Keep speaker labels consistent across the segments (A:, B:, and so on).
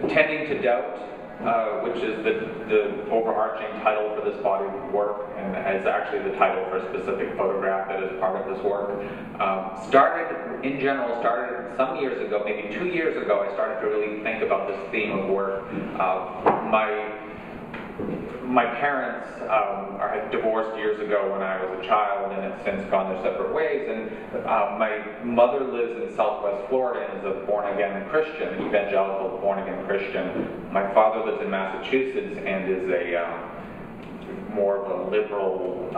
A: Tending to Doubt, which is the overarching title for this body of work, and is actually the title for a specific photograph that is part of this work. Started some years ago, maybe 2 years ago, I started to really think about this theme of work. My parents had divorced years ago when I was a child, and have since gone their separate ways. And my mother lives in Southwest Florida and is a born-again Christian, evangelical born-again Christian. My father lives in Massachusetts and is a more of a liberal,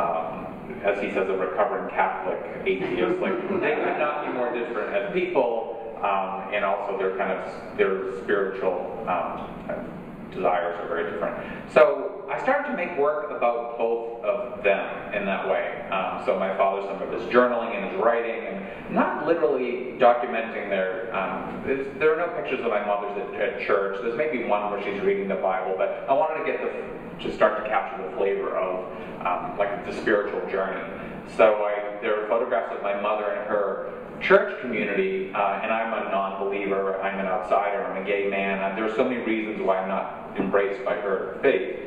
A: as he says, a recovering Catholic atheist. Like, they could not be more different as people, and also their spiritual desires are very different. So I started to make work about both of them in that way. So my father, some of his journaling and his writing, and not literally documenting their, there are no pictures of my mother's at church. There's maybe one where she's reading the Bible, but I wanted to start to capture the flavor of like the spiritual journey. So there are photographs of my mother and her church community, and I'm a non-believer, I'm an outsider, I'm a gay man. There are so many reasons why I'm not embraced by her faith,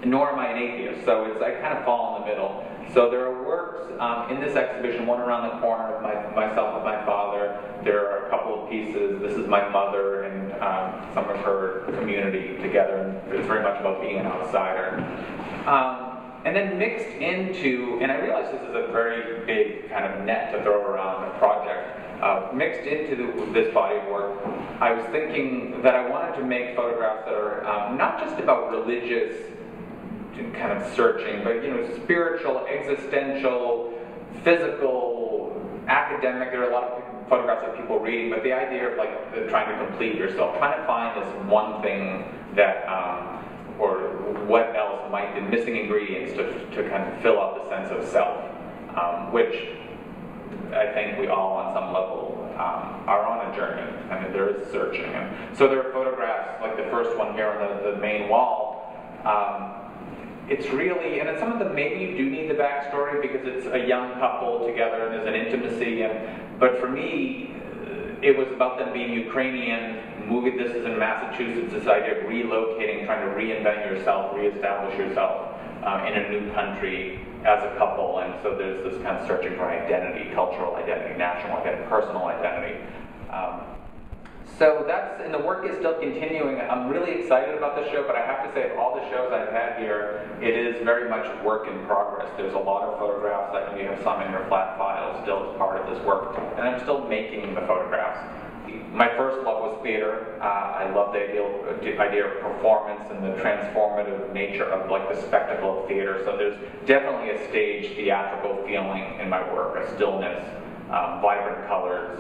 A: nor am I an atheist, so I kind of fall in the middle. So there are works in this exhibition, one around the corner of myself and my father. There are a couple of pieces. This is my mother and some of her community together, and it's very much about being an outsider. And then mixed into, and I realize this is a very big kind of net to throw around a project, mixed into this body of work, I was thinking that I wanted to make photographs that are not just about religious kind of searching, but spiritual, existential, physical, academic. There are a lot of photographs of people reading, but the idea of like trying to complete yourself, trying to find this one thing that or what else might be missing ingredients to kind of fill out the sense of self, which I think we all on some level are on a journey. I mean, there is searching. And so there are photographs, like the first one here on the main wall. It's really, and some of them maybe you do need the backstory because it's a young couple together and there's an intimacy. But for me, it was about them being Ukrainian. This is in Massachusetts, this idea of relocating, trying to reinvent yourself, reestablish yourself in a new country as a couple. And so there's this kind of searching for identity, cultural identity, national identity, personal identity. So and the work is still continuing. I'm really excited about the show, but I have to say, of all the shows I've had here, it is very much work in progress. There's a lot of photographs. I think you have some in your flat file still as part of this work, and I'm still making the photographs. My first love was theater. I love the idea of performance and the transformative nature of like the spectacle of theater. So there's definitely a stage theatrical feeling in my work, a stillness, vibrant colors.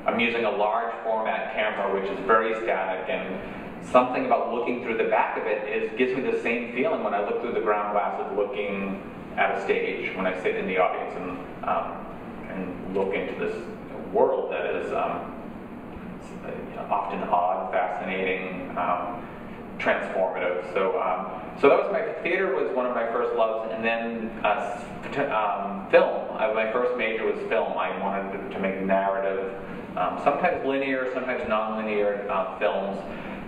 A: I'm using a large format camera, which is very static, and something about looking through the back of it gives me the same feeling when I look through the ground glass of looking at a stage, when I sit in the audience and look into this world that is often odd, fascinating, transformative. So that was theater was one of my first loves, and then film. My first major was film. I wanted to make narrative, sometimes linear, sometimes non-linear films.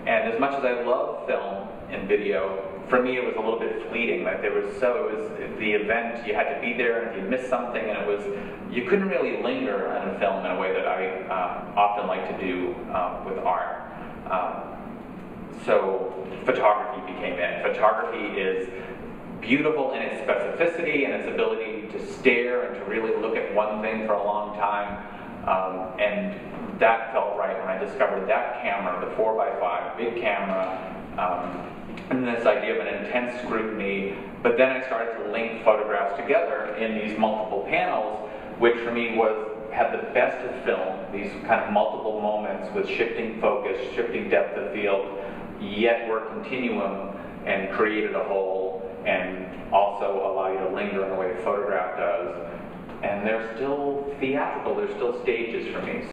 A: And as much as I love film and video, for me it was a little bit fleeting. Like it was the event, you had to be there, and if you missed something, and you couldn't really linger on a film in a way that I often like to do with art. So photography became it. Photography is beautiful in its specificity and its ability to stare and to really look at one thing for a long time. And that felt right when I discovered that camera, the 4x5, big camera, and this idea of an intense scrutiny. But then I started to link photographs together in these multiple panels, which for me had the best of film, these kind of multiple moments with shifting focus, shifting depth of field, yet were continuum and created a whole, and also allow you to linger in the way a photograph does. And they're still theatrical, they're still stages for me.